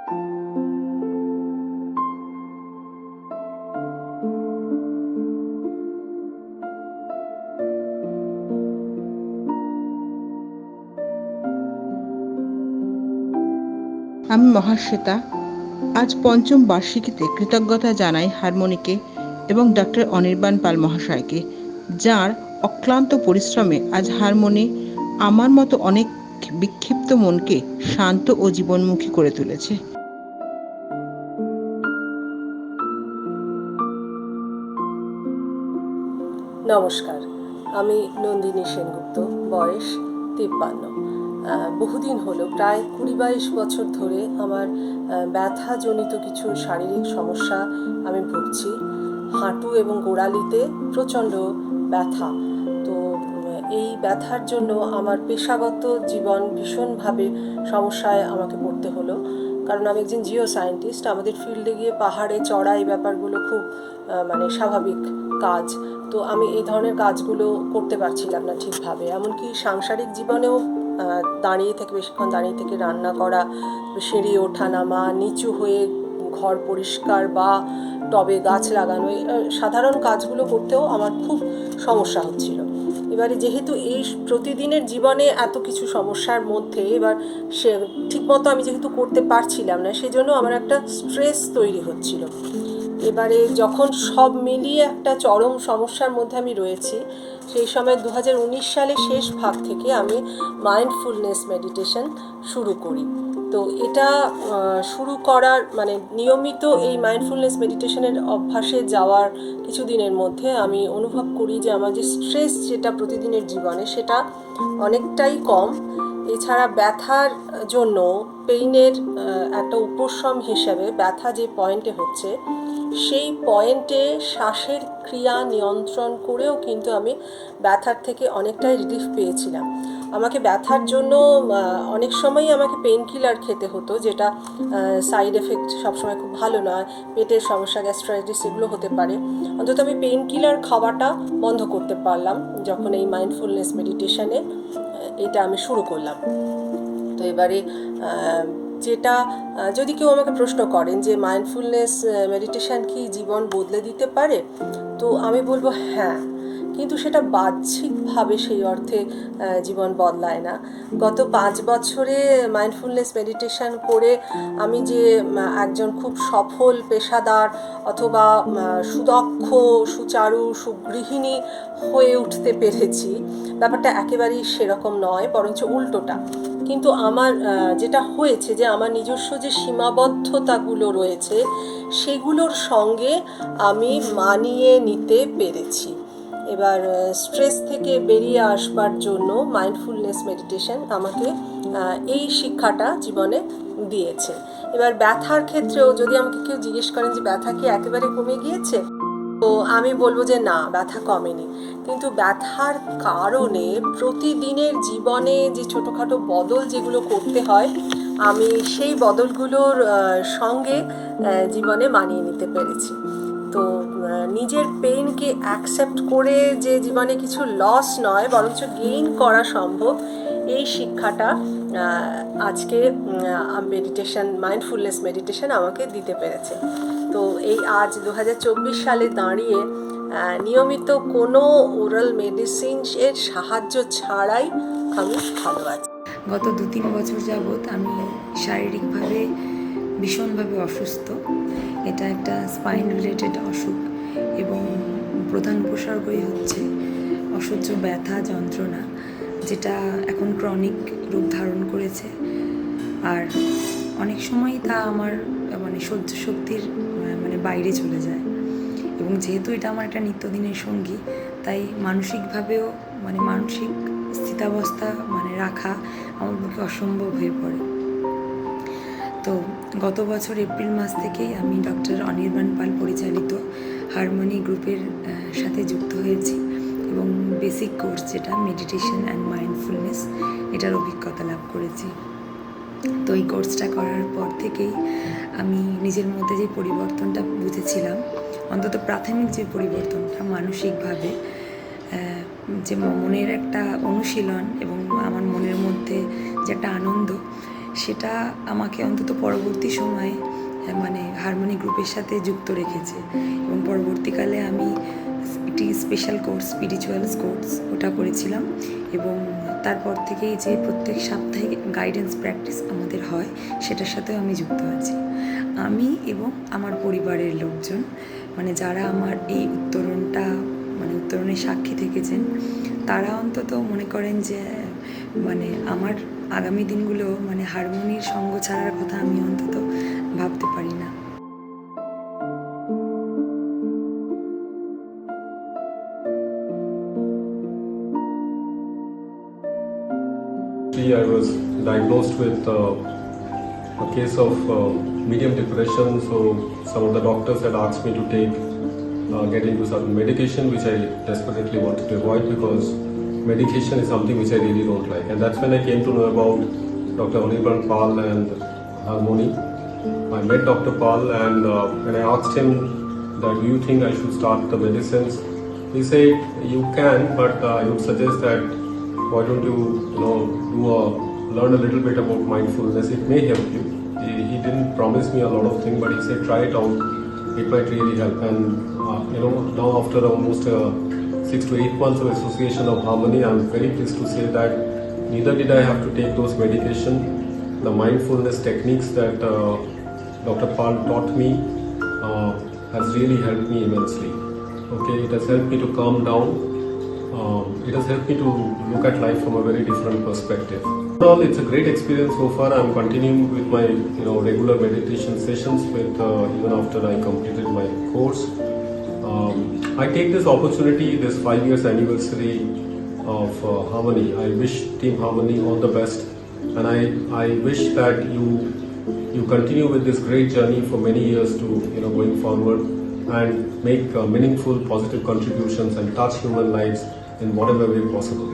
আমি মহাশ্বেতা। আজ পঞ্চম বার্ষিকীতে কৃতজ্ঞতা জানাই হারমোনিকে এবং ডক্টর অনির্বাণ পাল মহাশয়কে, যার অক্লান্ত পরিশ্রমে আজ হারমোনি আমার মতো অনেক বিক্ষিপ্ত মনকে শান্ত ও জীবনমুখী করে তুলেছে। নমস্কার, আমি নন্দিনী সেনগুপ্ত, বয়স 53। বহুদিন হলো, প্রায় 20-22 বছর ধরে আমার ব্যথাজনিত কিছু শারীরিক সমস্যা আমি ভুগছি। হাঁটু এবং গোড়ালিতে প্রচণ্ড ব্যথা। তো এই ব্যথার জন্য আমার পেশাগত জীবন ভীষণভাবে সমস্যায় আমাকে পড়তে হলো, কারণ আমি একজন জিও সায়েন্টিস্ট। আমাদের ফিল্ডে গিয়ে পাহাড়ে চড়া এই ব্যাপারগুলো খুব স্বাভাবিক কাজ। তো আমি এই ধরনের কাজগুলো করতে পারছিলাম না ঠিকভাবে। এমনকি সাংসারিক জীবনেও বেশিক্ষণ দাঁড়িয়ে থেকে রান্না করা, সিঁড়ি ওঠা নামা, নিচু হয়ে ঘর পরিষ্কার বা টবে গাছ লাগানো, সাধারণ কাজগুলো করতেও আমার খুব সমস্যা হচ্ছিল। এবারে যেহেতু এই প্রতিদিনের জীবনে এত কিছু সমস্যার মধ্যে এবার সে ঠিকমতো আমি যেহেতু করতে পারছিলাম না, সেজন্য আমার একটা স্ট্রেস তৈরি হচ্ছিল। এবারে যখন সব মিলিয়ে একটা চরম সমস্যার মধ্যে আমি রয়েছি, সেই সময় 2019 সালের শেষ ভাগ থেকে আমি মাইন্ডফুলনেস মেডিটেশন শুরু করি। তো এটা শুরু করার নিয়মিত এই মাইন্ডফুলনেস মেডিটেশনের অভ্যাসে যাওয়ার কিছুদিনের মধ্যে আমি অনুভব করি যে আমার যে স্ট্রেস যেটা প্রতিদিনের জীবনে, সেটা অনেকটাই কম। এছাড়া ব্যথার জন্য পেইনের একটা উপশম হিসেবে ব্যথা যে পয়েন্টে হচ্ছে, সেই পয়েন্টে শ্বাসের ক্রিয়া নিয়ন্ত্রণ করেও কিন্তু আমি ব্যথার থেকে অনেকটাই রিলিফ পেয়েছিলাম। আমাকে ব্যথার জন্য অনেক সময়ই আমাকে পেইন কিলার খেতে হতো, যেটা সাইড এফেক্ট সবসময় খুব ভালো নয়। পেটের সমস্যা, গ্যাস্ট্রাইটিস এগুলো হতে পারে। অন্তত আমি পেইন কিলার খাওয়াটা বন্ধ করতে পারলাম যখন এই মাইন্ডফুলনেস মেডিটেশনে এটা আমি শুরু করলাম। তো এবারে যেটা যদি কেউ আমাকে প্রশ্ন করেন যে মাইন্ডফুলনেস মেডিটেশন কি জীবন বদলে দিতে পারে, তো আমি বলবো হ্যাঁ, কিন্তু সেটা বাহ্যিকভাবে সেই অর্থে জীবন বদলায় না। গত 5 বছরে মাইন্ডফুলনেস মেডিটেশন করে আমি যে একজন খুব সফল পেশাদার অথবা সুদক্ষ, সুচারু, সুগৃহিণী হয়ে উঠতে পেরেছি, ব্যাপারটা একেবারেই সেরকম নয়, বরঞ্চ উল্টোটা। কিন্তু আমার যেটা হয়েছে যে আমার নিজস্ব যে সীমাবদ্ধতাগুলো রয়েছে, সেগুলোর সঙ্গে আমি মানিয়ে নিতে পেরেছি। এবার স্ট্রেস থেকে বেরিয়ে আসবার জন্য মাইন্ডফুলনেস মেডিটেশন আমাকে এই শিক্ষাটা জীবনে দিয়েছে। এবার ব্যথার ক্ষেত্রেও যদি আমাকে কেউ জিজ্ঞেস করেন যে ব্যথা কি একেবারে কমে গিয়েছে, তো আমি বলবো যে না, ব্যথা কমেনি। কিন্তু ব্যথার কারণে প্রতিদিনের জীবনে যে ছোটোখাটো বদল যেগুলো করতে হয়, আমি সেই বদলগুলোর সঙ্গে জীবনে মানিয়ে নিতে পেরেছি। তো নিজের পেইনকে অ্যাকসেপ্ট করে যে জীবনে কিছু লস নয়, বরঞ্চ গেইন করা সম্ভব, এই শিক্ষাটা আজকে মাইন্ডফুলনেস মেডিটেশন আমাকে দিতে পেরেছে। তো এই আজ 2024 সালে দাঁড়িয়ে নিয়মিত কোনো ওরাল মেডিসিন এর সাহায্য ছাড়াই আমি ভালো আছি। গত 2-3 বছর যাবৎ আমি শারীরিকভাবে ভীষণভাবে অসুস্থ। এটা একটা স্পাইন রিলেটেড অসুখ এবং প্রধান উপসর্গই হচ্ছে অসহ্য ব্যথা, যন্ত্রণা, যেটা এখন ক্রনিক রূপ ধারণ করেছে। আর অনেক সময় তা আমার সহ্য শক্তির বাইরে চলে যায়। এবং যেহেতু এটা আমার একটা নিত্যদিনের সঙ্গী, তাই মানসিকভাবেও মানসিক স্থিতাবস্থা রাখা আমার পক্ষে অসম্ভব হয়ে পড়ে। তো গত বছর এপ্রিল মাস থেকেই আমি ডক্টর অনির্বাণ পাল পরিচালিত হারমোনি গ্রুপের সাথে যুক্ত হয়েছি এবং বেসিক কোর্স যেটা মেডিটেশন অ্যান্ড মাইন্ডফুলনেস, এটার অভিজ্ঞতা লাভ করেছি। তো এই কোর্সটা করার পর থেকেই আমি নিজের মধ্যে যে পরিবর্তনটা বুঝেছিলাম, অন্তত প্রাথমিক যে পরিবর্তনটা মানসিকভাবে, যে মনের একটা অনুশীলন এবং আমার মনের মধ্যে যে একটা আনন্দ, সেটা আমাকে অন্তত পরবর্তী সময়ে মানে হারমোনি গ্রুপের সাথে যুক্ত রেখেছে এবং পরবর্তীকালে আমি একটি স্পেশাল কোর্স স্পিরিচুয়ালস কোর্স ওটা করেছিলাম এবং তারপর থেকেই যে প্রত্যেক সাপ্তাহিক গাইডেন্স প্র্যাকটিস আমাদের হয় সেটার সাথেও আমি যুক্ত আছি। আমি এবং আমার পরিবারের লোকজন মানে যারা আমার এই উত্তরণের সাক্ষী থেকেছেন তারা অন্তত মনে করেন যে মানে আমার আগামী দিনগুলো মানে হারমোনির সঙ্গ ছাড়ার কথা আমি অন্তত ভাবতে পারি না। I was diagnosed with a case of medium depression, so some of the doctors had asked me to get into certain medication which I desperately wanted to avoid because medication is something which I really don't like, and that's when I came to know about Dr. Anirban Pal and Harmony. I met Dr. Pal and when I asked him that do you think I should start the medicines, he said you can, but I would suggest that why don't you learn a little bit about mindfulness, it may help you. He didn't promise me a lot of things, but he said try it out, it might really help. And now after almost 6 to 8 months of association of Harmony, I'm very pleased to say that neither did I have to take those medication. The mindfulness techniques that Dr. Pal taught me has really helped me immensely. Okay, it has helped me to calm down. It has helped me to look at life from a very different perspective. Overall, it's a great experience so far. I'm continuing with my regular meditation sessions with even after I completed my course. I take this opportunity, this 5 years anniversary of Harmony. I wish Team Harmony all the best, and I wish that you continue with this great journey for many years to going forward and make meaningful, positive contributions and touch human lives in whatever way possible.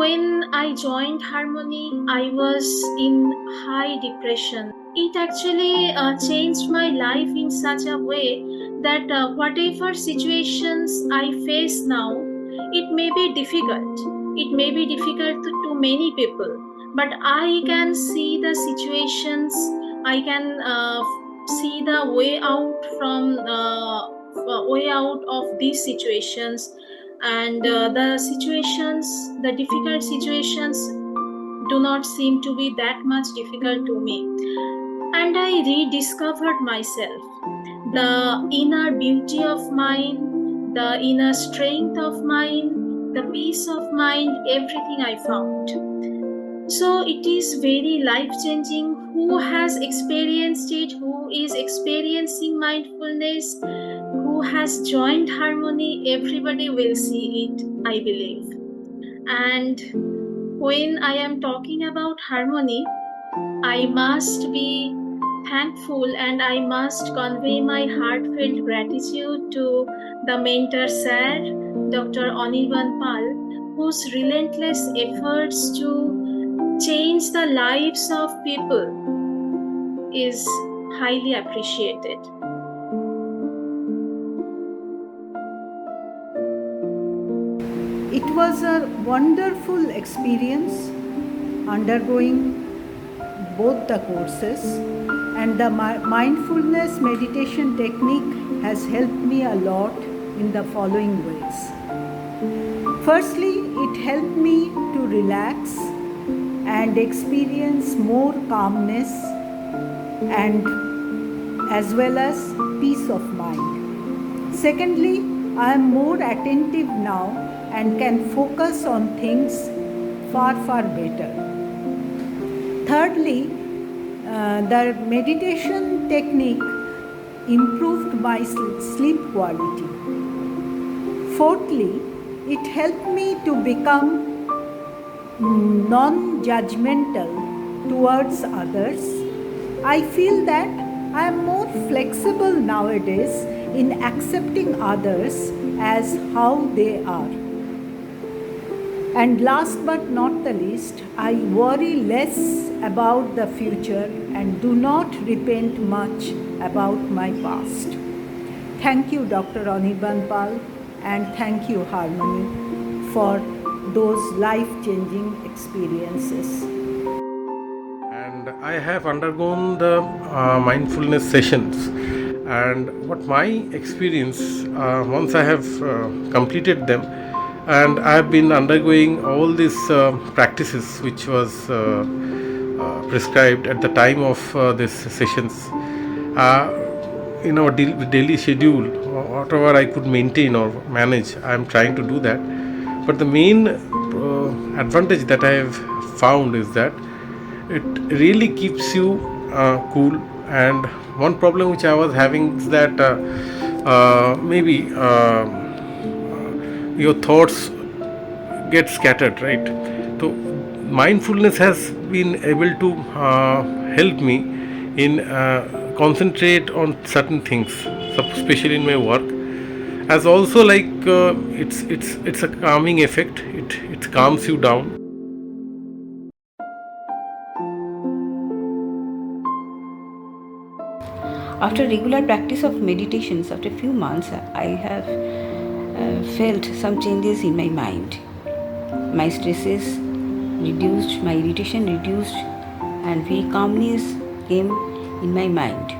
When I joined Harmony, I was in high depression. It actually changed my life in such a way that whatever situations I face now, it may be difficult. It may be difficult to many people, but I can see the situations. I can see the way out of these situations. And the difficult situations do not seem to be that much difficult to me. And I rediscovered myself, the inner beauty of mind, the inner strength of mind, the peace of mind, everything I found. So it is very life-changing. Who has experienced it, who is experiencing mindfulness, who has joined Harmony, everybody will see it, I believe. And when I am talking about Harmony, I must be thankful and I must convey my heartfelt gratitude to the mentor sir, Dr. Anirban Pal, whose relentless efforts to change the lives of people is highly appreciated. It was a wonderful experience undergoing both the courses, and the mindfulness meditation technique has helped me a lot in the following ways. Firstly, it helped me to relax and experience more calmness and as well as peace of mind. Secondly, I am more attentive now and can focus on things far better. Thirdly, the meditation technique improved my sleep quality. Fourthly, it helped me to become non-judgmental towards others. I feel that I am more flexible nowadays in accepting others as how they are. And last but not the least, I worry less about the future and do not repent much about my past. Thank you, Dr. Anirban Pal, and thank you, Harmony, for those life-changing experiences. I have undergone the mindfulness sessions, and what my experience once I have completed them, and I have been undergoing all these practices which was prescribed at the time of these sessions. In our daily schedule, whatever I could maintain or manage, I am trying to do that. But the main advantage that I have found is that it really keeps you cool. And one problem which I was having is that maybe your thoughts get scattered, right? So mindfulness has been able to help me in concentrate on certain things, especially in my work, as also like it's a calming effect. It calms you down. After regular practice of meditations, after a few months, I have felt some changes in my mind. My stresses reduced, my irritation reduced, and very calmness came in my mind.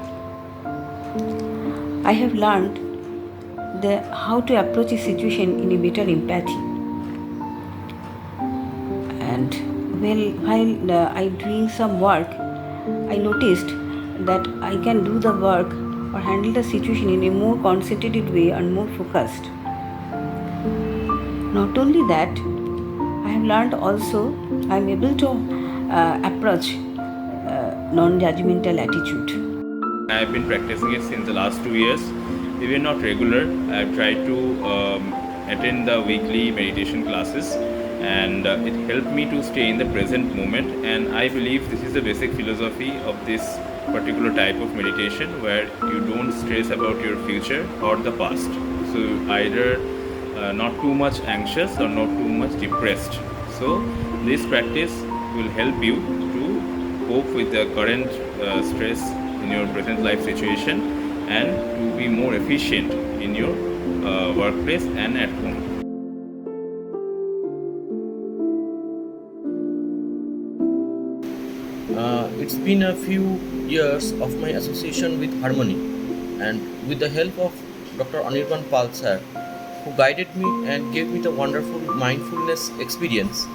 I have learned how to approach a situation in a better empathy. And while I doing some work, I noticed that I can do the work or handle the situation in a more concentrated way and more focused. Not only that, I have learned also I am able to approach non-judgmental attitude. I have been practicing it since the last 2 years. Even not regular, I have tried to attend the weekly meditation classes, and it helped me to stay in the present moment. And I believe this is the basic philosophy of this particular type of meditation, where you don't stress about your future or the past. So either not too much anxious or not too much depressed. So this practice will help you to cope with the current stress in your present life situation, and to be more efficient in your workplace and at home. It's been a few years of my association with Harmony, and with the help of Dr. Anirban Pal sir, who guided me and gave me the wonderful mindfulness experience,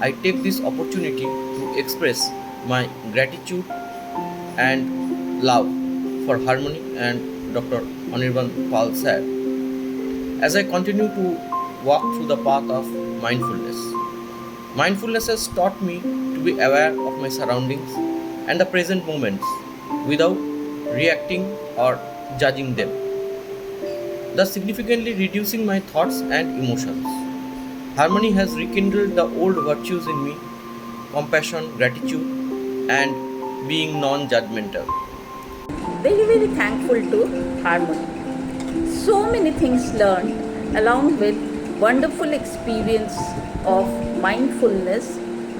I take this opportunity to express my gratitude and love for Harmony and Dr. Anirban Pal sir as I continue to walk through the path of mindfulness. Mindfulness has taught me to be aware of my surroundings and the present moments without reacting or judging them, thus significantly reducing my thoughts and emotions. Harmony has rekindled the old virtues in me: compassion, gratitude, and being non-judgmental. Very thankful to Harmony. So many things learned along with wonderful experience of mindfulness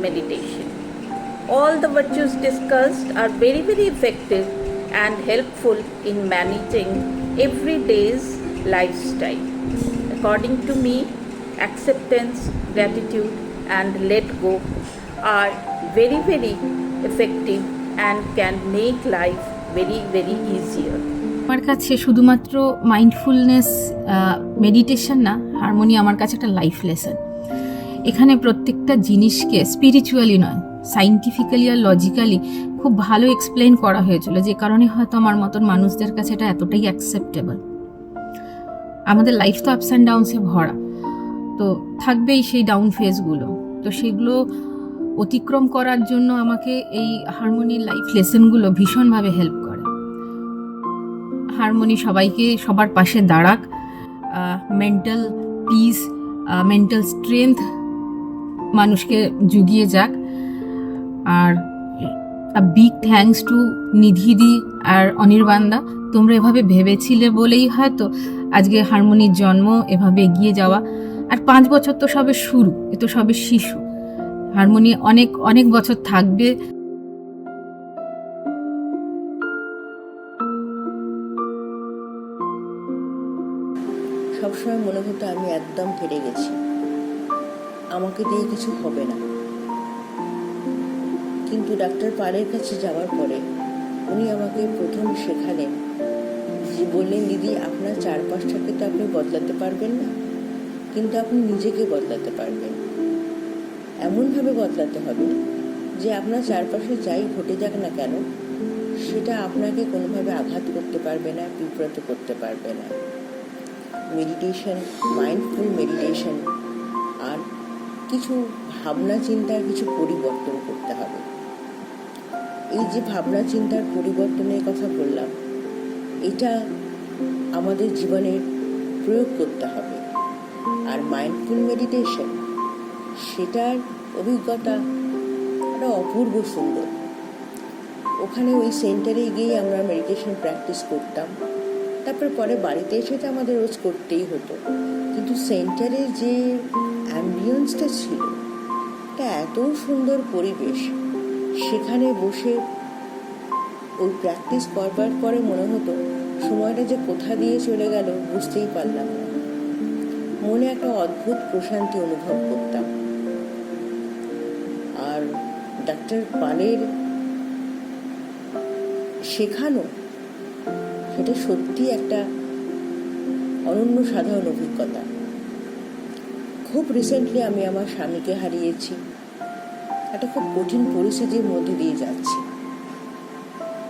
meditation. All the virtues discussed are very effective and helpful in managing everyday's lifestyle. According to me, acceptance, gratitude, and let go are very effective and can make life very easier. আমার কাছে শুধুমাত্র mindfulness meditation না, harmony আমার কাছে একটা life lesson. এখানে প্রত্যেকটা জিনিসকে স্পিরিচুয়ালি নয়, সাইন্টিফিক্যালি আর লজিক্যালি খুব ভালো এক্সপ্লেন করা হয়েছিল, যে কারণে হয়তো আমার মতন মানুষদের কাছে এটা এতটাই অ্যাকসেপ্টেবল। আমাদের লাইফ তো আপস অ্যান্ড ডাউনসে ভরা, তো থাকবেই সেই ডাউন ফেজগুলো। তো সেগুলো অতিক্রম করার জন্য আমাকে এই হারমোনির লাইফ লেসনগুলো ভীষণভাবে হেল্প করে। হারমোনি সবাইকে সবার পাশে দাঁড়াক, মেন্টাল পিস, মেন্টাল স্ট্রেংথ মানুষকে জুগিয়ে যাক। আর বিগ থ্যাঙ্কস টু নিধিদি আর অনির্বাণদা, তোমরা এভাবে ভেবেছিলে বলেই হয়তো আজকে হারমোনির জন্ম, এভাবে এগিয়ে যাওয়া। আর 5 বছর তো সবে শুরু, এ তো সবে শিশু। হারমোনি অনেক বছর থাকবে। সবসময় মনে হতো আমি একদম হেরে গেছি, আমাকে দিয়ে কিছু হবে না। কিন্তু ডাক্তার পালের কাছে যাওয়ার পরে উনি আমাকে প্রথম শেখালেন, যে বললেন, দিদি আপনার চারপাশটাকে তো আপনি বদলাতে পারবেন না, কিন্তু আপনি নিজেকে বদলাতে পারবেন। এমনভাবে বদলাতে হবে যে আপনার চারপাশে যাই ঘটে যাক না কেন সেটা আপনাকে কোনোভাবে আঘাত করতে পারবে না, বিব্রত করতে পারবে না। মেডিটেশন, মাইন্ডফুল মেডিটেশন আর কিছু ভাবনা চিন্তার কিছু পরিবর্তন করতে হবে। এই যে ভাবনা চিন্তার পরিবর্তনের কথা বললাম, এটা আমাদের জীবনে প্রয়োগ করতে হবে। আর মাইন্ডফুল মেডিটেশন, সেটার অভিজ্ঞতা একটা অপূর্ব সুন্দর। ওখানে ওই সেন্টারে গিয়ে আমরা মেডিটেশন প্র্যাকটিস করতাম, তারপর পরে বাড়িতে এসে তো আমাদের রোজ করতেই হতো, কিন্তু সেন্টারে যে অ্যাম্বিয়েন্সটা ছিল, এটা এত সুন্দর পরিবেশ, সেখানে বসে ওই প্র্যাকটিস করবার পরে মনে হতো সময়টা যে কোথা দিয়ে চলে গেল বুঝতেই পারলাম না। মনে একটা অদ্ভুত প্রশান্তি অনুভব করতাম। আর ডাক্তার পালের শেখানো, সেটা সত্যি একটা অনন্য সাধারণ অভিজ্ঞতা। খুব রিসেন্টলি আমি আমার স্বামীকে হারিয়েছি, একটা খুব কঠিন পরিস্থিতির মধ্যে দিয়ে যাচ্ছি,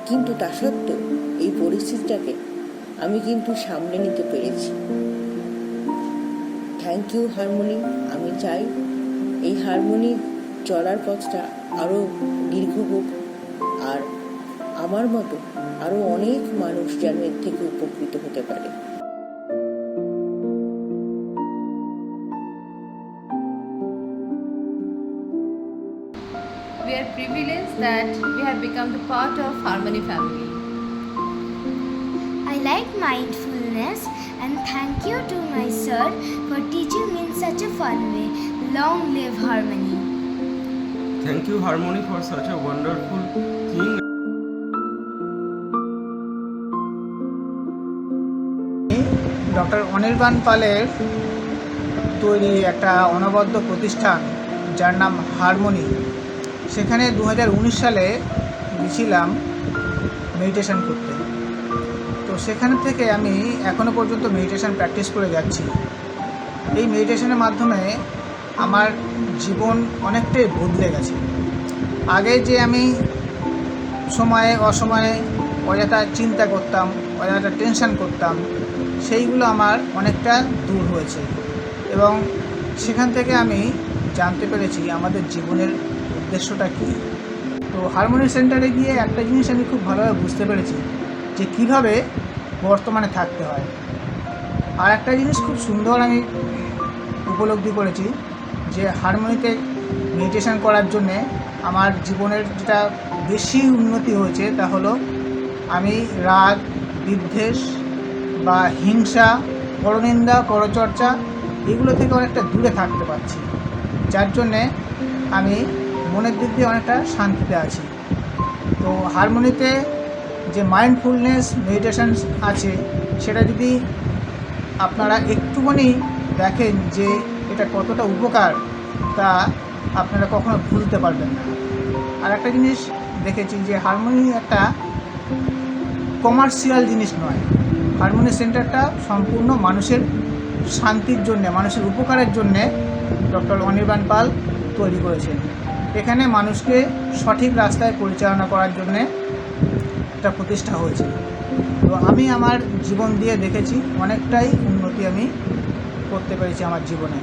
কিন্তু তা সত্ত্বেও এই পরিস্থিতিটাকে আমি কিন্তু সামলে নিতে পেরেছি। Thank you Harmony. আমি চাই এই হারমোনি চলার পথটা আরও দীর্ঘ হোক, আর আমার মতো আরও অনেক মানুষ যেন এর থেকে উপকৃত হতে পারে। We are privileged that we have become the part of Harmony family. I like mindfulness and thank you to my sir for teaching me in such a fun way. Long live Harmony. Thank you Harmony for such a wonderful thing. Doctor Anirban পালের তৈরি একটা অনবদ্য প্রতিষ্ঠান যার নাম harmony, সেখানে 2019 সালে গেছিলাম মেডিটেশন করতে। তো সেখান থেকে আমি এখনও পর্যন্ত মেডিটেশন প্র্যাকটিস করে যাচ্ছি। এই মেডিটেশনের মাধ্যমে আমার জীবন অনেকটাই বদলে গেছে। আগে যে আমি সময়ে অসময়ে অযথা চিন্তা করতাম, অযথা টেনশন করতাম, সেইগুলো আমার অনেকটা দূর হয়েছে এবং সেখান থেকে আমি জানতে পেরেছি আমাদের জীবনের উদ্দেশ্যটা কী। তো হারমোনি সেন্টারে গিয়ে একটা জিনিস আমি খুব ভালোভাবে বুঝতে পেরেছি যে কীভাবে বর্তমানে থাকতে হয়। আর একটা জিনিস খুব সুন্দর আমি উপলব্ধি করেছি যে হারমোনিতে মেডিটেশন করার জন্যে আমার জীবনের যেটা বেশি উন্নতি হয়েছে তা হলো আমি রাগ, বিদ্বেষ বা হিংসা, পরনিন্দা, পরচর্চা এগুলো থেকে অনেকটা দূরে থাকতে পারছি, যার জন্যে আমি মনের দিক দিয়ে অনেকটা শান্তিতে আছি। তো হারমোনিতে যে মাইন্ডফুলনেস মেডিটেশন আছে, সেটা যদি আপনারা একটুখানি দেখেন যে এটা কতটা উপকার, তা আপনারা কখনো ভুলতে পারবেন না। আর একটা জিনিস দেখেছি যে হারমোনি একটা কমার্শিয়াল জিনিস নয়। হারমোনি সেন্টারটা সম্পূর্ণ মানুষের শান্তির জন্যে, মানুষের উপকারের জন্যে ডক্টর অনির্বাণ পাল তৈরি করেছেন। এখানে মানুষকে সঠিক রাস্তায় পরিচালনা করার জন্যে একটা প্রতিষ্ঠা হয়েছে। তো আমি আমার জীবন দিয়ে দেখেছি অনেকটাই উন্নতি আমি করতে পেরেছি আমার জীবনে।